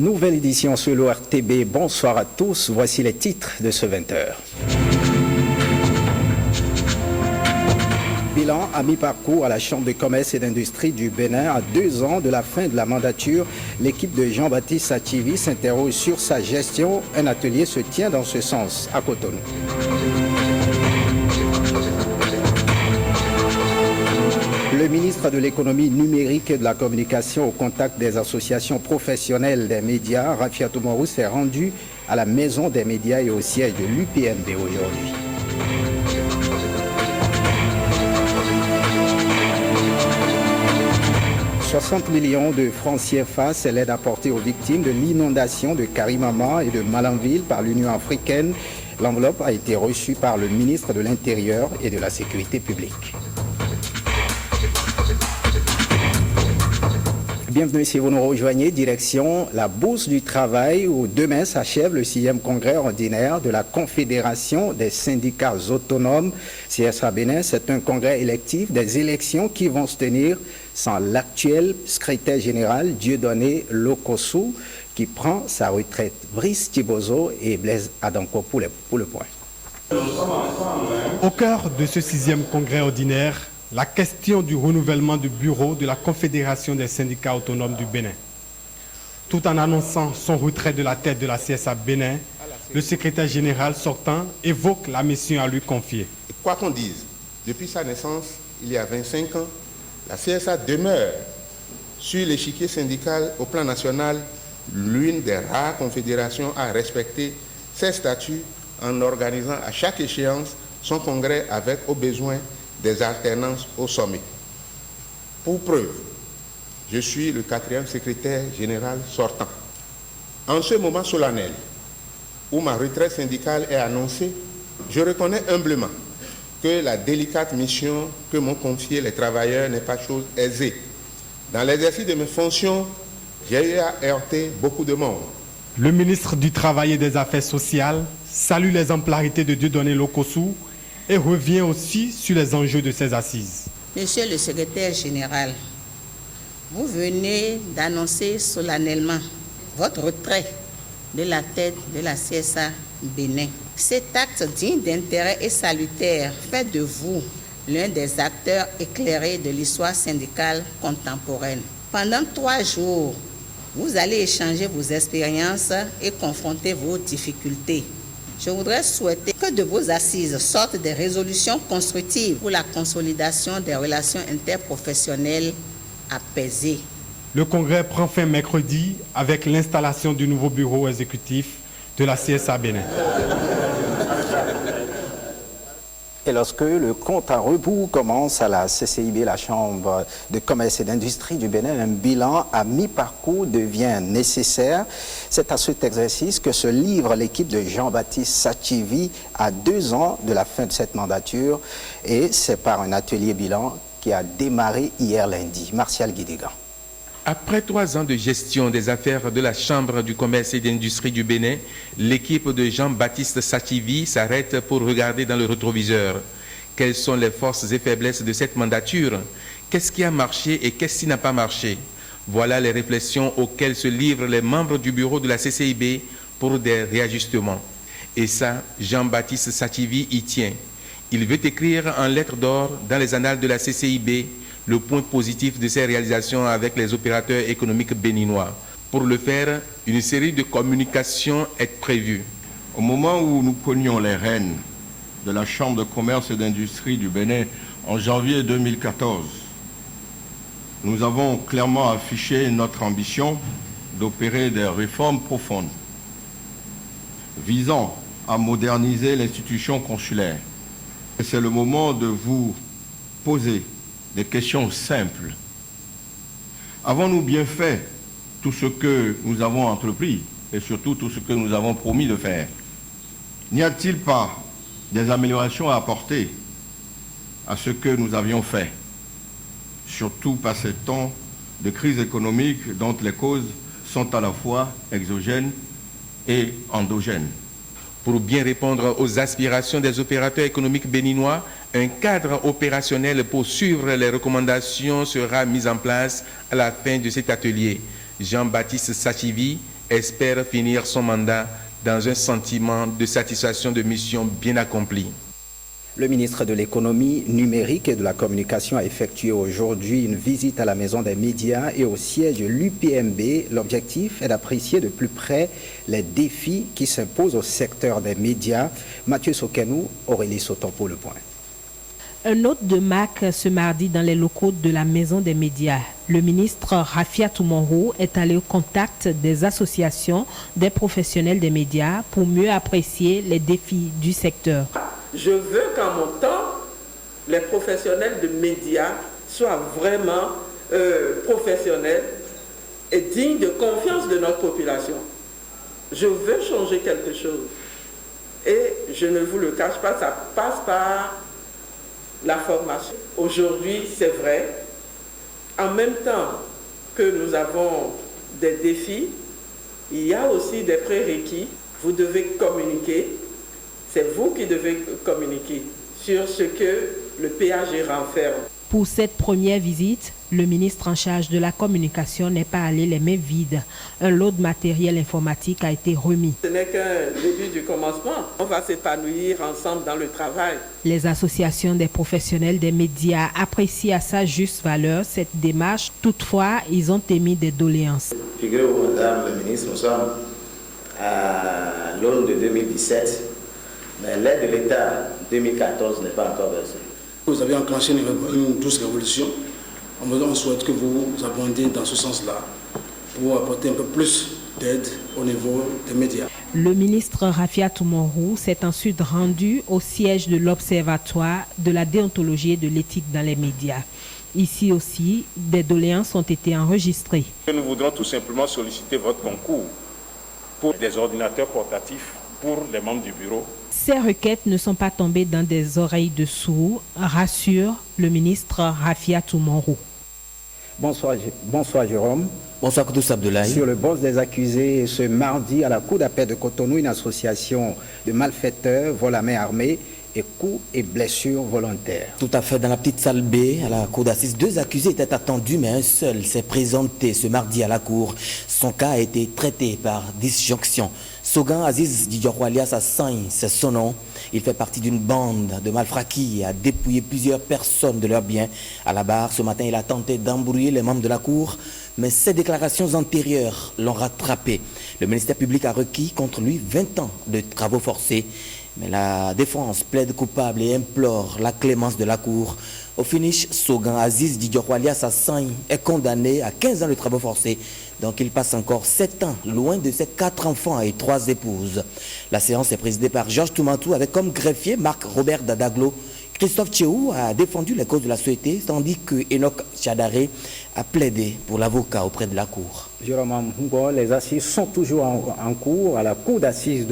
Nouvelle édition sur l'ORTB. Bonsoir à tous. Voici les titres de ce 20h. Bilan à mi-parcours à la Chambre de commerce et d'industrie du Bénin. À 2 ans de la fin de la mandature, l'équipe de Jean-Baptiste Sachivi s'interroge sur sa gestion. Un atelier se tient dans ce sens à Cotonou. Le ministre de l'économie numérique et de la communication au contact des associations professionnelles des médias, Rafiatou Morou, s'est rendu à la maison des médias et au siège de l'UPMB aujourd'hui. « 60 millions de francs CFA, c'est l'aide apportée aux victimes de l'inondation de Karimama et de Malanville par l'Union africaine. L'enveloppe a été reçue par le ministre de l'Intérieur et de la Sécurité publique. Bienvenue si vous nous rejoignez, direction la Bourse du Travail où demain s'achève le 6e congrès ordinaire de la Confédération des syndicats autonomes, CSA Bénin. C'est un congrès électif des élections qui vont se tenir sans l'actuel secrétaire général Dieudonné Lokossou qui prend sa retraite. Brice Thibozo et Blaise Adanko pour le point. Au cœur de ce 6e congrès ordinaire, la question du renouvellement du bureau de la Confédération des syndicats autonomes du Bénin. Tout en annonçant son retrait de la tête de la CSA Bénin, le secrétaire général sortant évoque la mission à lui confier. Quoi qu'on dise, depuis sa naissance, il y a 25 ans, la CSA demeure sur l'échiquier syndical au plan national l'une des rares confédérations à respecter ses statuts en organisant à chaque échéance son congrès avec au besoin des alternances au sommet. Pour preuve, je suis le 4e secrétaire général sortant. En ce moment solennel où ma retraite syndicale est annoncée, je reconnais humblement que la délicate mission que m'ont confiée les travailleurs n'est pas chose aisée. Dans l'exercice de mes fonctions, j'ai eu à heurter beaucoup de monde. Le ministre du Travail et des Affaires sociales salue les exemplarités de Dieudonné Lokossou et revient aussi sur les enjeux de ces assises. Monsieur le secrétaire général, vous venez d'annoncer solennellement votre retrait de la tête de la CSA Bénin. Cet acte digne d'intérêt et salutaire fait de vous l'un des acteurs éclairés de l'histoire syndicale contemporaine. Pendant 3 jours, vous allez échanger vos expériences et confronter vos difficultés. Je voudrais souhaiter que de vos assises sortent des résolutions constructives pour la consolidation des relations interprofessionnelles apaisées. Le congrès prend fin mercredi avec l'installation du nouveau bureau exécutif de la CSA Bénin. Et lorsque le compte à rebours commence à la CCIB, la Chambre de commerce et d'industrie du Bénin, un bilan à mi-parcours devient nécessaire. C'est à cet exercice que se livre l'équipe de Jean-Baptiste Sachivi à 2 ans de la fin de cette mandature. Et c'est par un atelier bilan qui a démarré hier lundi. Martial Guidégan. Après 3 ans de gestion des affaires de la Chambre du commerce et d'industrie du Bénin, l'équipe de Jean-Baptiste Sachivi s'arrête pour regarder dans le rétroviseur. Quelles sont les forces et faiblesses de cette mandature? Qu'est-ce qui a marché et qu'est-ce qui n'a pas marché? Voilà les réflexions auxquelles se livrent les membres du bureau de la CCIB pour des réajustements. Et ça, Jean-Baptiste Sachivi y tient. Il veut écrire en lettres d'or dans les annales de la CCIB le point positif de ces réalisations avec les opérateurs économiques béninois. Pour le faire, une série de communications est prévue. Au moment où nous prenions les rênes de la Chambre de commerce et d'industrie du Bénin en janvier 2014, nous avons clairement affiché notre ambition d'opérer des réformes profondes visant à moderniser l'institution consulaire. C'est le moment de vous poser des questions simples. Avons-nous bien fait tout ce que nous avons entrepris et surtout tout ce que nous avons promis de faire? N'y a-t-il pas des améliorations à apporter à ce que nous avions fait, surtout par ces temps de crise économique dont les causes sont à la fois exogènes et endogènes? Pour bien répondre aux aspirations des opérateurs économiques béninois, un cadre opérationnel pour suivre les recommandations sera mis en place à la fin de cet atelier. Jean-Baptiste Sachivi espère finir son mandat dans un sentiment de satisfaction de mission bien accomplie. Le ministre de l'économie numérique et de la communication a effectué aujourd'hui une visite à la maison des médias et au siège de l'UPMB. L'objectif est d'apprécier de plus près les défis qui s'imposent au secteur des médias. Mathieu Sokenou, Aurélie Soton pour le point. Un hôte de marque ce mardi dans les locaux de la Maison des médias. Le ministre Rafia Toumonrou est allé au contact des associations des professionnels des médias pour mieux apprécier les défis du secteur. Je veux qu'en mon temps, les professionnels de médias soient vraiment professionnels et dignes de confiance de notre population. Je veux changer quelque chose. Et je ne vous le cache pas, ça passe par la formation. Aujourd'hui, c'est vrai, en même temps que nous avons des défis, il y a aussi des prérequis. Vous devez communiquer. C'est vous qui devez communiquer sur ce que le PAG renferme. Pour cette première visite, le ministre en charge de la communication n'est pas allé les mains vides. Un lot de matériel informatique a été remis. Ce n'est qu'un début du commencement. On va s'épanouir ensemble dans le travail. Les associations des professionnels des médias apprécient à sa juste valeur cette démarche. Toutefois, ils ont émis des doléances. Figurez-vous, Madame la ministre, nous sommes à l'aune de 2017. Mais l'aide de l'État 2014 n'est pas encore versée. Vous avez enclenché une douce révolution. On souhaite que vous abondiez dans ce sens-là pour apporter un peu plus d'aide au niveau des médias. Le ministre Rafia Toumonrou s'est ensuite rendu au siège de l'Observatoire de la déontologie et de l'éthique dans les médias. Ici aussi, des doléances ont été enregistrées. Nous voudrons tout simplement solliciter votre concours pour des ordinateurs portatifs pour les membres du bureau. Ces requêtes ne sont pas tombées dans des oreilles de sourds, rassure le ministre Rafia Toumonrou. Bonsoir Jérôme. Bonsoir Koudous Abdoulaye. Sur le boss des accusés, ce mardi à la cour d'appel de Cotonou, une association de malfaiteurs vole à main armée et coups et blessures volontaires. Tout à fait. Dans la petite salle B, à la cour d'assises, 2 accusés étaient attendus, mais un seul s'est présenté ce mardi à la cour. Son cas a été traité par disjonction. Sogan Aziz Didioro alias Assain, c'est son nom. Il fait partie d'une bande de malfrats qui a dépouillé plusieurs personnes de leurs biens. À la barre, ce matin, il a tenté d'embrouiller les membres de la cour, mais ses déclarations antérieures l'ont rattrapé. Le ministère public a requis contre lui 20 ans de travaux forcés. Mais la défense plaide coupable et implore la clémence de la cour. Au finish, Sogan Aziz Didioro alias Assain est condamné à 15 ans de travaux forcés. Donc il passe encore 7 ans, loin de ses 4 enfants et 3 épouses. La séance est présidée par Georges Toumantou avec comme greffier Marc-Robert Dadaglo. Christophe Tchéou a défendu les causes de la société, tandis que Enoch Chadaré a plaidé pour l'avocat auprès de la cour. Jérôme Mougo, les assises sont toujours en cours à la cour d'assises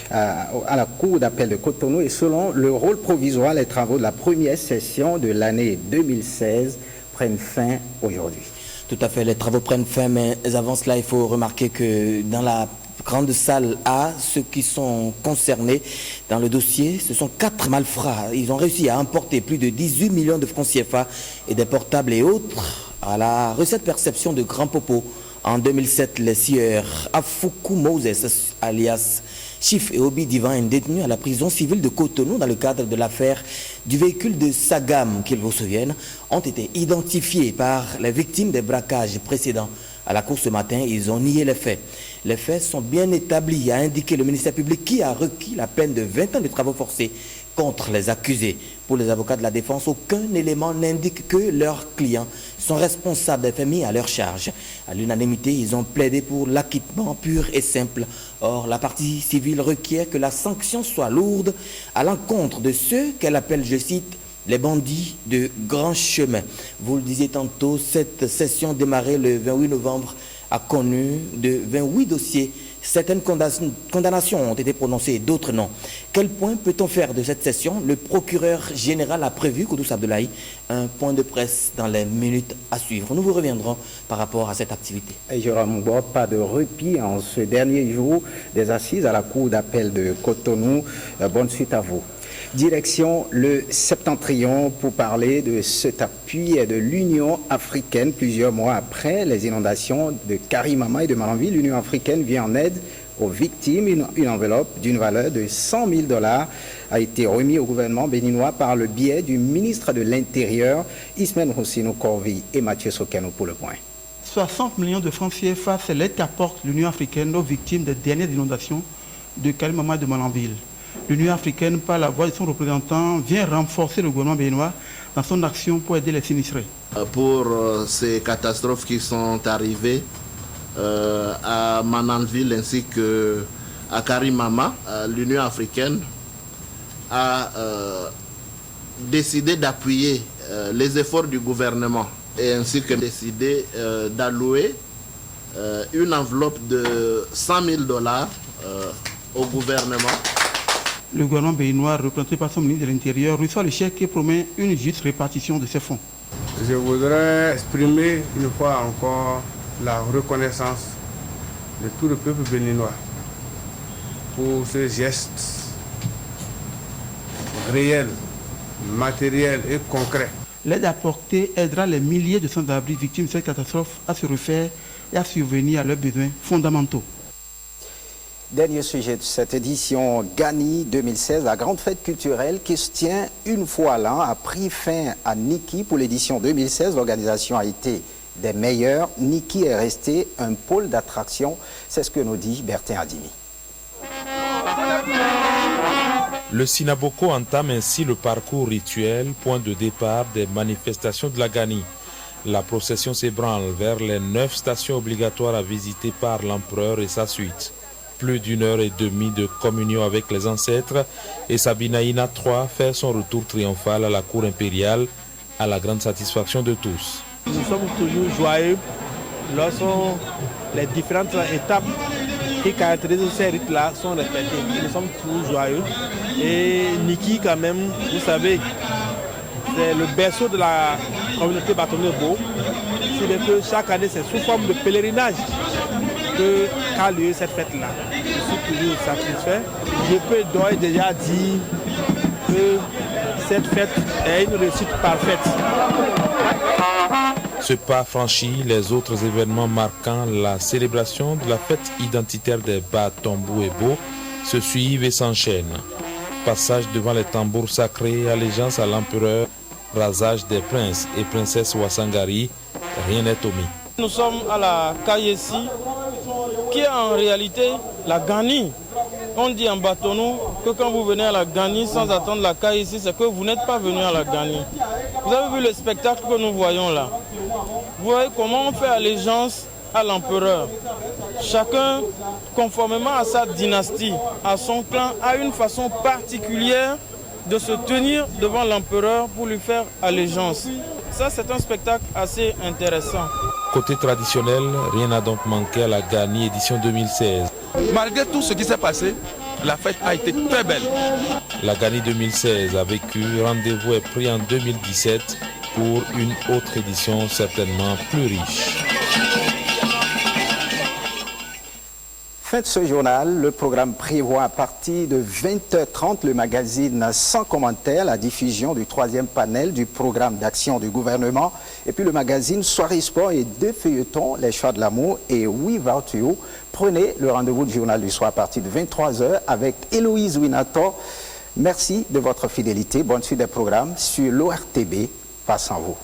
à la cour d'appel de Cotonou et selon le rôle provisoire, les travaux de la première session de l'année 2016 prennent fin aujourd'hui. Tout à fait, les travaux prennent fin, mais avant cela, il faut remarquer que dans la grande salle A, ceux qui sont concernés dans le dossier, ce sont 4 malfrats. Ils ont réussi à emporter plus de 18 millions de francs CFA et des portables et autres à la recette perception de Grand Popo. En 2007, les sieurs Afoukou Moses, alias Chif et Obi Divine, détenus à la prison civile de Cotonou dans le cadre de l'affaire du véhicule de Sagam, qu'ils vous souviennent, ont été identifiés par les victimes des braquages précédents. À la cour ce matin, ils ont nié les faits. Les faits sont bien établis, a indiqué le ministère public qui a requis la peine de 20 ans de travaux forcés contre les accusés. Pour les avocats de la défense, aucun élément n'indique que leurs clients sont responsables des faits mis à leur charge. À l'unanimité, ils ont plaidé pour l'acquittement pur et simple. Or, la partie civile requiert que la sanction soit lourde à l'encontre de ceux qu'elle appelle, je cite, les bandits de grand chemin. Vous le disiez tantôt, cette session démarrée le 28 novembre a connu de 28 dossiers. Certaines condamnations ont été prononcées, d'autres non. Quel point peut-on faire de cette session? Le procureur général a prévu, Koudous Abdoulaye, un point de presse dans les minutes à suivre. Nous vous reviendrons par rapport à cette activité. Et Jérôme Mougo, pas de répit en ce dernier jour des assises à la cour d'appel de Cotonou. Bonne suite à vous. Direction le Septentrion pour parler de cet appui de l'Union africaine. Plusieurs mois après les inondations de Karimama et de Malanville, l'Union africaine vient en aide aux victimes. Une enveloppe d'une valeur de $100 000 a été remise au gouvernement béninois par le biais du ministre de l'Intérieur, Ismaël Roussino Corvi et Mathieu Sokano pour le point. 60 millions de francs CFA, c'est l'aide qu'apporte l'Union africaine aux victimes des dernières inondations de Karimama et de Malanville. L'Union africaine, par la voix de son représentant, vient renforcer le gouvernement béninois dans son action pour aider les sinistrés. Pour ces catastrophes qui sont arrivées à Malanville ainsi qu'à Karimama, l'Union africaine a décidé d'appuyer les efforts du gouvernement et ainsi que décidé d'allouer une enveloppe de $100 000 au gouvernement. Le gouvernement béninois, représenté par son ministre de l'Intérieur, reçoit le chèque qui promet une juste répartition de ces fonds. Je voudrais exprimer une fois encore la reconnaissance de tout le peuple béninois pour ce geste réel, matériel et concret. L'aide apportée aidera les milliers de sans-abri victimes de cette catastrophe à se refaire et à survenir à leurs besoins fondamentaux. Dernier sujet de cette édition Gani 2016, la grande fête culturelle qui se tient une fois à l'an a pris fin à Niki pour l'édition 2016. L'organisation a été des meilleures. Niki est resté un pôle d'attraction. C'est ce que nous dit Bertin Adimi. Le Sinaboko entame ainsi le parcours rituel, point de départ des manifestations de la Gani. La procession s'ébranle vers les 9 stations obligatoires à visiter par l'empereur et sa suite. Plus d'1h30 de communion avec les ancêtres et Sabinaïna III fait son retour triomphal à la cour impériale à la grande satisfaction de tous. Nous sommes toujours joyeux lorsque les différentes étapes qui caractérisent ces rites-là sont respectées. Nous sommes toujours joyeux. Et Niki, quand même, vous savez, c'est le berceau de la communauté Bâtonnet-Beau. C'est que chaque année, c'est sous forme de pèlerinage qu'a lieu cette fête-là. Je suis toujours satisfait. Je peux d'ores et déjà dire que cette fête est une réussite parfaite. Ce pas franchi, les autres événements marquant la célébration de la fête identitaire des Batombou et Beau se suivent et s'enchaînent. Passage devant les tambours sacrés, allégeance à l'empereur, rasage des princes et princesses Ouassangari, rien n'est omis. Nous sommes à la Kayesi, qui est en réalité la Gani. On dit en Batonou que quand vous venez à la Gani sans attendre la Kayesi, c'est que vous n'êtes pas venu à la Gani. Vous avez vu le spectacle que nous voyons là. Vous voyez comment on fait allégeance à l'empereur. Chacun, conformément à sa dynastie, à son clan, a une façon particulière de se tenir devant l'empereur pour lui faire allégeance. Ça, c'est un spectacle assez intéressant. Côté traditionnel, rien n'a donc manqué à la Gani édition 2016. Malgré tout ce qui s'est passé, la fête a été très belle. La Gani 2016 a vécu, rendez-vous est pris en 2017 pour une autre édition certainement plus riche. Fin de ce journal, le programme prévoit à partir de 20h30 le magazine Sans commentaire, la diffusion du 3e panel du programme d'action du gouvernement, et puis le magazine Soirée Sport et 2 feuilletons, Les Choix de l'amour et We About You. Prenez le rendez-vous du journal du soir à partir de 23h avec Héloïse Winato. Merci de votre fidélité. Bonne suite des programmes sur l'ORTB. Passe en vous.